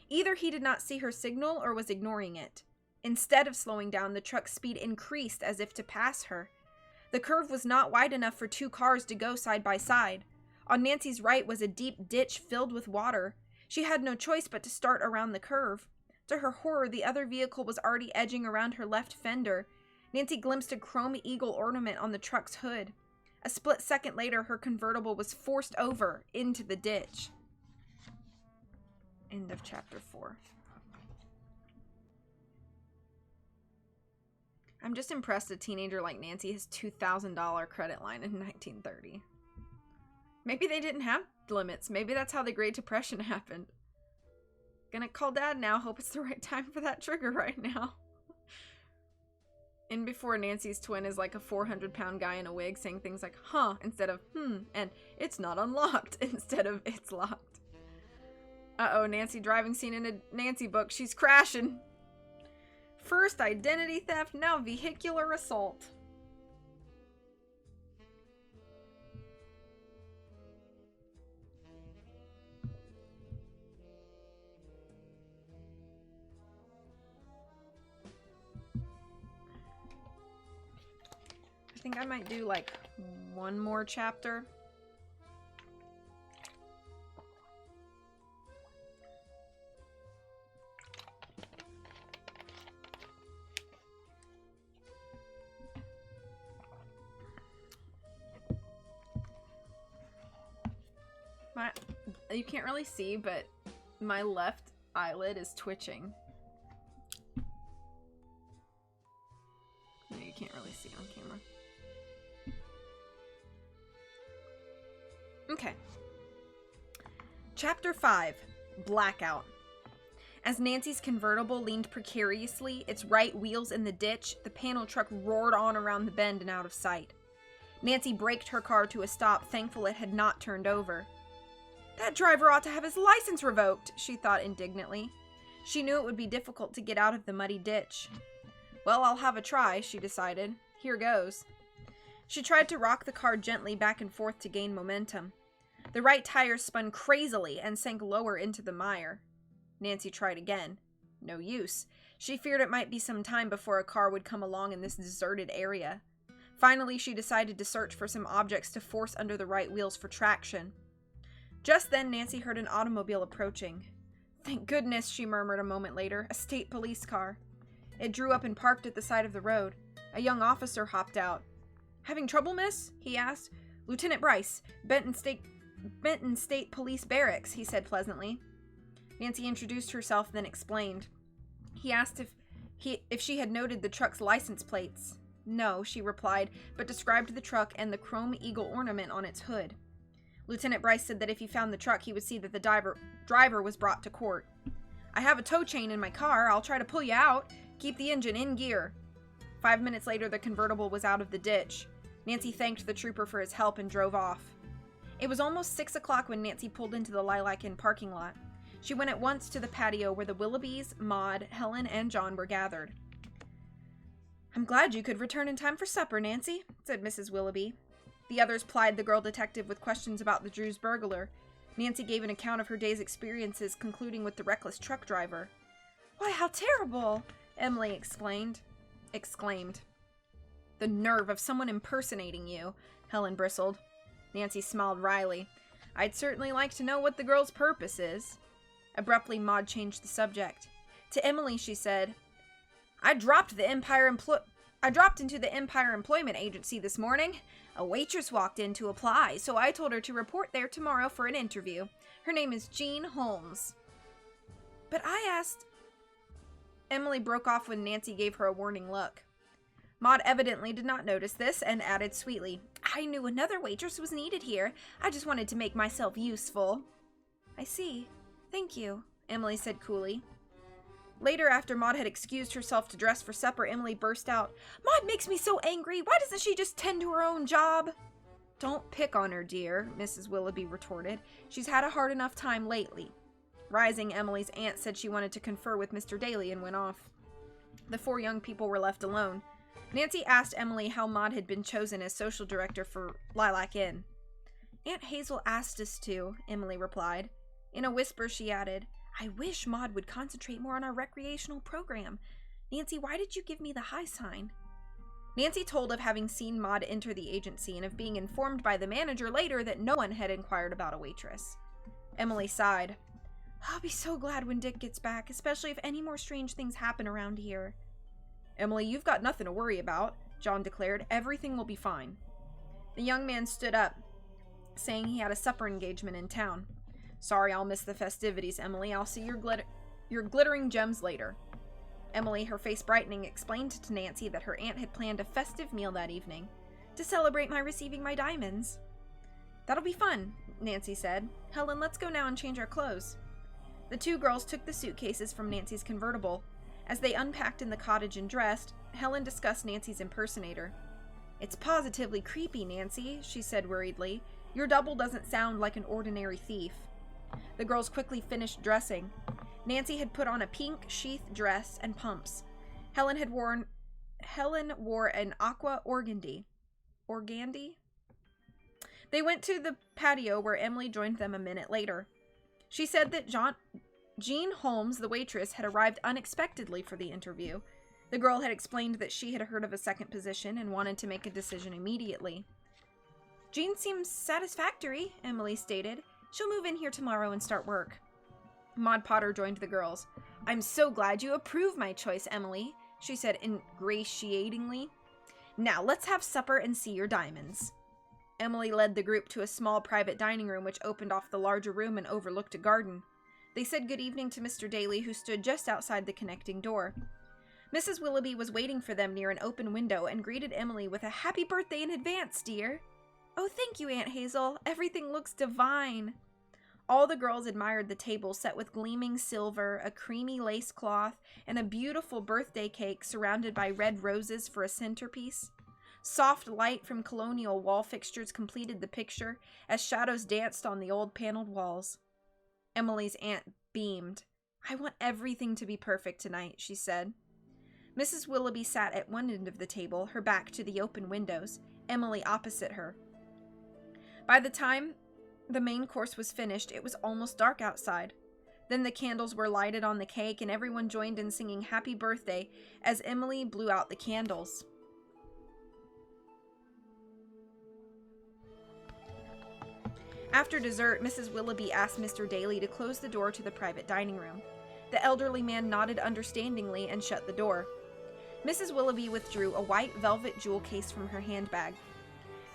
Either he did not see her signal or was ignoring it. Instead of slowing down, the truck's speed increased as if to pass her. The curve was not wide enough for 2 cars to go side by side. On Nancy's right was a deep ditch filled with water. She had no choice but to start around the curve. To her horror, the other vehicle was already edging around her left fender. Nancy glimpsed a chrome eagle ornament on the truck's hood. A split second later, her convertible was forced over into the ditch. End of chapter 4. I'm just impressed a teenager like Nancy has $2,000 credit line in 1930. Maybe they didn't have limits. Maybe that's how the Great Depression happened. Gonna call Dad now. Hope it's the right time for that trigger right now. In before, Nancy's twin is like a 400-pound guy in a wig saying things like, huh, instead of, and it's not unlocked, instead of it's locked. Uh-oh, Nancy driving scene in a Nancy book. She's crashing. First identity theft, now vehicular assault. think I might do, like, one more chapter. You can't really see, but my left eyelid is twitching. No, you can't really see on camera. Okay. Chapter 5, Blackout. As Nancy's convertible leaned precariously, its right wheels in the ditch, the panel truck roared on around the bend and out of sight. Nancy braked her car to a stop, thankful it had not turned over. That driver ought to have his license revoked, she thought indignantly. She knew it would be difficult to get out of the muddy ditch. Well, I'll have a try, she decided. Here goes. She tried to rock the car gently back and forth to gain momentum. The right tire spun crazily and sank lower into the mire. Nancy tried again. No use. She feared it might be some time before a car would come along in this deserted area. Finally, she decided to search for some objects to force under the right wheels for traction. Just then, Nancy heard an automobile approaching. Thank goodness, she murmured a moment later, a state police car. It drew up and parked at the side of the road. A young officer hopped out. Having trouble, miss? He asked. Lieutenant Bryce, Benton State Police Barracks, he said pleasantly. Nancy introduced herself, then explained. He asked if she had noted the truck's license plates. No, she replied, but described the truck and the chrome eagle ornament on its hood. Lieutenant Bryce said that if he found the truck, he would see that the driver was brought to court. I have a tow chain in my car. I'll try to pull you out. Keep the engine in gear. 5 minutes later, the convertible was out of the ditch. Nancy thanked the trooper for his help and drove off. It was almost 6 o'clock when Nancy pulled into the Lilac Inn parking lot. She went at once to the patio where the Willoughbys, Maud, Helen, and John were gathered. I'm glad you could return in time for supper, Nancy, said Mrs. Willoughby. The others plied the girl detective with questions about the Drews burglar. Nancy gave an account of her day's experiences, concluding with the reckless truck driver. Why, how terrible! Emily exclaimed. The nerve of someone impersonating you, Helen bristled. Nancy smiled wryly. I'd certainly like to know what the girl's purpose is. Abruptly, Maud changed the subject. To Emily, she said, I dropped into the Empire Employment Agency this morning. A waitress walked in to apply, so I told her to report there tomorrow for an interview. Her name is Jean Holmes. But I asked... Emily broke off when Nancy gave her a warning look. Maud evidently did not notice this and added sweetly, I knew another waitress was needed here. I just wanted to make myself useful. I see. Thank you, Emily said coolly. Later, after Maud had excused herself to dress for supper, Emily burst out, Maud makes me so angry. Why doesn't she just tend to her own job? Don't pick on her, dear, Mrs. Willoughby retorted. She's had a hard enough time lately. Rising, Emily's aunt said she wanted to confer with Mr. Daly and went off. The four young people were left alone. Nancy asked Emily how Maud had been chosen as social director for Lilac Inn. Aunt Hazel asked us to, Emily replied. In a whisper, she added, I wish Maud would concentrate more on our recreational program. Nancy, why did you give me the high sign? Nancy told of having seen Maud enter the agency and of being informed by the manager later that no one had inquired about a waitress. Emily sighed. I'll be so glad when Dick gets back, especially if any more strange things happen around here. Emily, you've got nothing to worry about, John declared. Everything will be fine. The young man stood up, saying he had a supper engagement in town. Sorry I'll miss the festivities, Emily. I'll see your glittering gems later. Emily, her face brightening, explained to Nancy that her aunt had planned a festive meal that evening to celebrate my receiving my diamonds. That'll be fun, Nancy said. Helen, let's go now and change our clothes. The two girls took the suitcases from Nancy's convertible. As they unpacked in the cottage and dressed, Helen discussed Nancy's impersonator. It's positively creepy, Nancy, she said worriedly. Your double doesn't sound like an ordinary thief. The girls quickly finished dressing. Nancy had put on a pink sheath dress and pumps. Helen wore an aqua organdy. Organdy? They went to the patio where Emily joined them a minute later. She said that Jean Holmes, the waitress, had arrived unexpectedly for the interview. The girl had explained that she had heard of a second position and wanted to make a decision immediately. Jean seems satisfactory, Emily stated. She'll move in here tomorrow and start work. Maud Potter joined the girls. I'm so glad you approve my choice, Emily, she said ingratiatingly. Now let's have supper and see your diamonds. Emily led the group to a small private dining room which opened off the larger room and overlooked a garden. They said good evening to Mr. Daly, who stood just outside the connecting door. Mrs. Willoughby was waiting for them near an open window and greeted Emily with a happy birthday in advance, dear. Oh, thank you, Aunt Hazel. Everything looks divine. All the girls admired the table set with gleaming silver, a creamy lace cloth, and a beautiful birthday cake surrounded by red roses for a centerpiece. Soft light from colonial wall fixtures completed the picture as shadows danced on the old paneled walls. Emily's aunt beamed. I want everything to be perfect tonight, she said. Mrs. Willoughby sat at one end of the table, her back to the open windows, Emily opposite her. By the time the main course was finished, it was almost dark outside. Then the candles were lighted on the cake and everyone joined in singing happy birthday as Emily blew out the candles. After dessert, Mrs. Willoughby asked Mr. Daly to close the door to the private dining room. The elderly man nodded understandingly and shut the door. Mrs. Willoughby withdrew a white velvet jewel case from her handbag.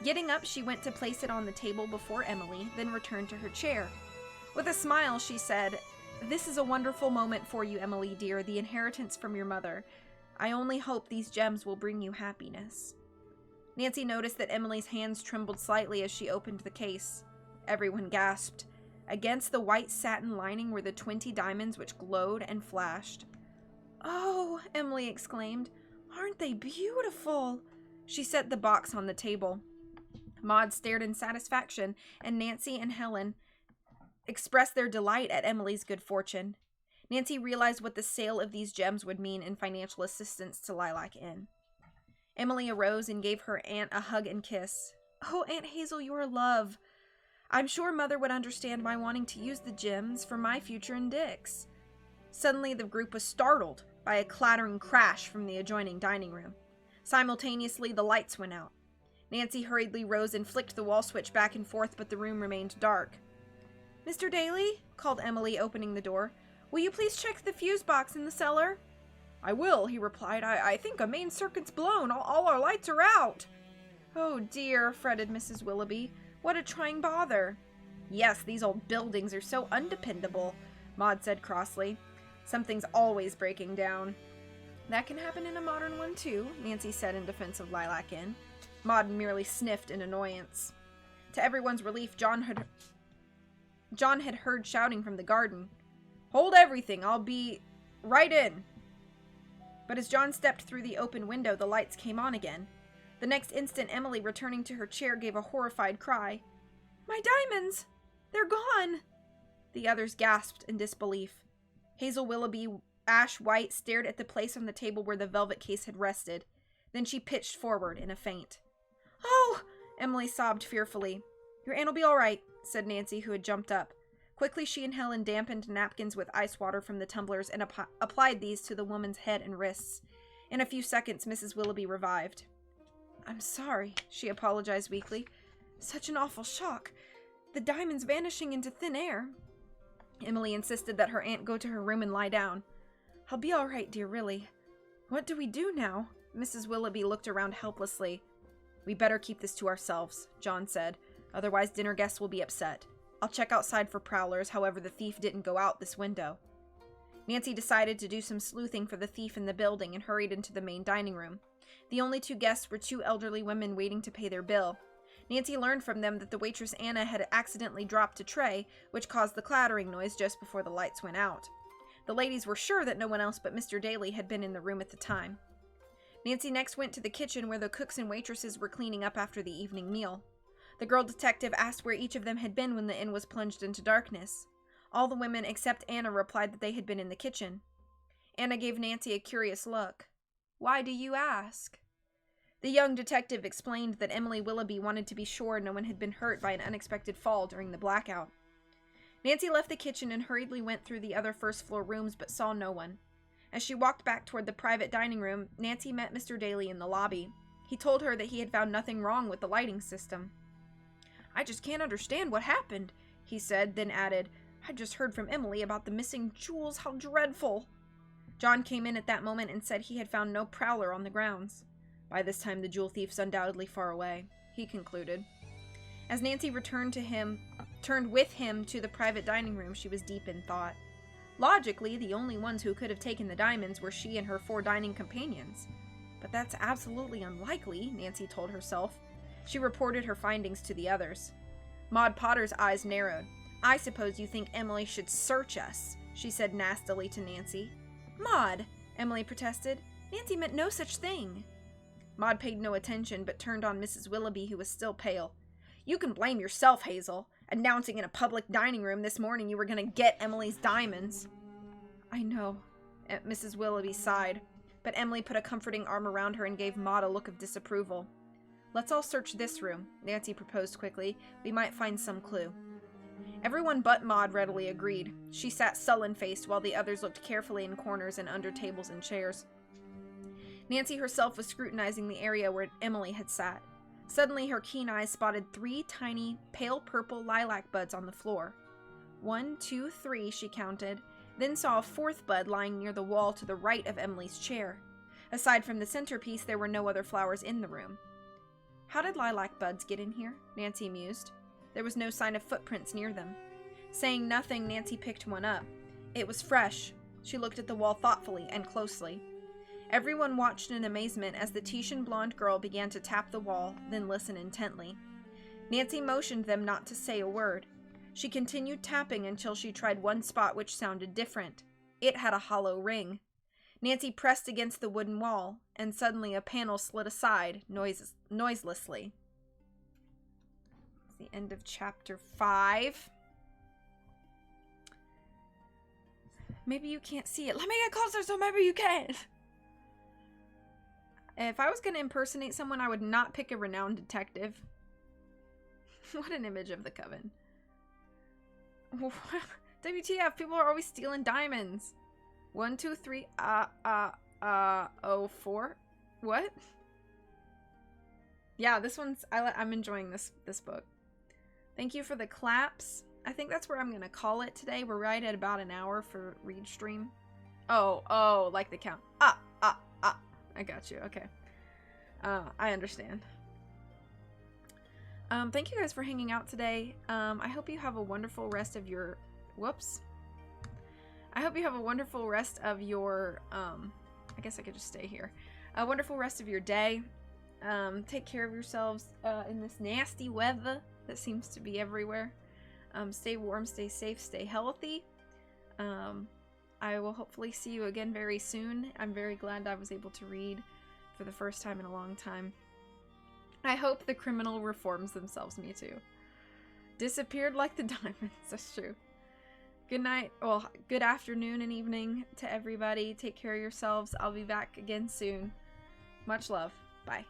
Getting up, she went to place it on the table before Emily, then returned to her chair. With a smile, she said, This is a wonderful moment for you, Emily, dear, the inheritance from your mother. I only hope these gems will bring you happiness. Nancy noticed that Emily's hands trembled slightly as she opened the case. Everyone gasped. Against the white satin lining were the 20 diamonds which glowed and flashed. Oh, Emily exclaimed, aren't they beautiful? She set the box on the table. Maud stared in satisfaction, and Nancy and Helen expressed their delight at Emily's good fortune. Nancy realized what the sale of these gems would mean in financial assistance to Lilac Inn. Emily arose and gave her aunt a hug and kiss. Oh, Aunt Hazel, you're a love. I'm sure Mother would understand my wanting to use the gems for my future and Dick's. Suddenly, the group was startled by a clattering crash from the adjoining dining room. Simultaneously, the lights went out. Nancy hurriedly rose and flicked the wall switch back and forth, but the room remained dark. Mr. Daly, called Emily, opening the door, will you please check the fuse box in the cellar? I will, he replied. I think a main circuit's blown. All our lights are out. Oh dear, fretted Mrs. Willoughby. What a trying bother. Yes, these old buildings are so undependable, Maud said crossly. Something's always breaking down. That can happen in a modern one too, Nancy said in defense of Lilac Inn. Maud merely sniffed in annoyance. To everyone's relief, John had heard shouting from the garden. Hold everything, I'll be right in. But as John stepped through the open window, the lights came on again. The next instant, Emily, returning to her chair, gave a horrified cry. My diamonds! They're gone! The others gasped in disbelief. Hazel Willoughby, ash white, stared at the place on the table where the velvet case had rested. Then she pitched forward in a faint. Oh! Emily sobbed fearfully. Your aunt will be all right, said Nancy, who had jumped up. Quickly, she and Helen dampened napkins with ice water from the tumblers and applied these to the woman's head and wrists. In a few seconds, Mrs. Willoughby revived. I'm sorry, she apologized weakly. Such an awful shock. The diamonds vanishing into thin air. Emily insisted that her aunt go to her room and lie down. I'll be all right, dear, really. What do we do now? Mrs. Willoughby looked around helplessly. We better keep this to ourselves, John said. Otherwise, dinner guests will be upset. I'll check outside for prowlers, however the thief didn't go out this window. Nancy decided to do some sleuthing for the thief in the building and hurried into the main dining room. The only two guests were two elderly women waiting to pay their bill. Nancy learned from them that the waitress Anna had accidentally dropped a tray, which caused the clattering noise just before the lights went out. The ladies were sure that no one else but Mr. Daly had been in the room at the time. Nancy next went to the kitchen where the cooks and waitresses were cleaning up after the evening meal. The girl detective asked where each of them had been when the inn was plunged into darkness. All the women except Anna replied that they had been in the kitchen. Anna gave Nancy a curious look. Why do you ask? The young detective explained that Emily Willoughby wanted to be sure no one had been hurt by an unexpected fall during the blackout. Nancy left the kitchen and hurriedly went through the other first-floor rooms but saw no one. As she walked back toward the private dining room, Nancy met Mr. Daly in the lobby. He told her that he had found nothing wrong with the lighting system. "I just can't understand what happened," he said, then added, "I just heard from Emily about the missing jewels. How dreadful." John came in at that moment and said he had found no prowler on the grounds. "By this time the jewel thief's undoubtedly far away," he concluded. As Nancy turned with him to the private dining room, she was deep in thought. Logically, the only ones who could have taken the diamonds were she and her 4 dining companions. But that's absolutely unlikely, Nancy told herself. She reported her findings to the others. Maud Potter's eyes narrowed. "I suppose you think Emily should search us," she said nastily to Nancy. "Maud," Emily protested. "Nancy meant no such thing." Maud paid no attention, but turned on Mrs. Willoughby, who was still pale. "You can blame yourself, Hazel. Announcing in a public dining room this morning you were going to get Emily's diamonds." "I know," Mrs. Willoughby sighed, but Emily put a comforting arm around her and gave Maud a look of disapproval. "Let's all search this room," Nancy proposed quickly. "We might find some clue." Everyone but Maud readily agreed. She sat sullen-faced while the others looked carefully in corners and under tables and chairs. Nancy herself was scrutinizing the area where Emily had sat. Suddenly, her keen eyes spotted 3 tiny, pale purple lilac buds on the floor. 1, 2, 3, she counted, then saw a 4th bud lying near the wall to the right of Emily's chair. Aside from the centerpiece, there were no other flowers in the room. "How did lilac buds get in here?" Nancy mused. There was no sign of footprints near them. Saying nothing, Nancy picked one up. It was fresh. She looked at the wall thoughtfully and closely. Everyone watched in amazement as the Titian blonde girl began to tap the wall, then listen intently. Nancy motioned them not to say a word. She continued tapping until she tried one spot which sounded different. It had a hollow ring. Nancy pressed against the wooden wall, and suddenly a panel slid aside, noiselessly. It's the end of chapter 5. Maybe you can't see it. Let me get closer so maybe you can. If I was going to impersonate someone, I would not pick a renowned detective. What an image of the coven. WTF, people are always stealing diamonds. 1, 2, 3, 4. What? Yeah, this one's, I'm enjoying this book. Thank you for the claps. I think that's where I'm going to call it today. We're right at about an hour for read stream. Oh, like the count. I got you. Okay. I understand. Thank you guys for hanging out today. I hope you have a wonderful rest of your... Whoops. I hope you have a wonderful rest of your... I guess I could just stay here. A wonderful rest of your day. Take care of yourselves in this nasty weather that seems to be everywhere. Stay warm, stay safe, stay healthy. I will hopefully see you again very soon. I'm very glad I was able to read for the first time in a long time. I hope the criminal reforms themselves. Me too. Disappeared like the diamonds. That's true. Good night. Well, good afternoon and evening to everybody. Take care of yourselves. I'll be back again soon. Much love. Bye.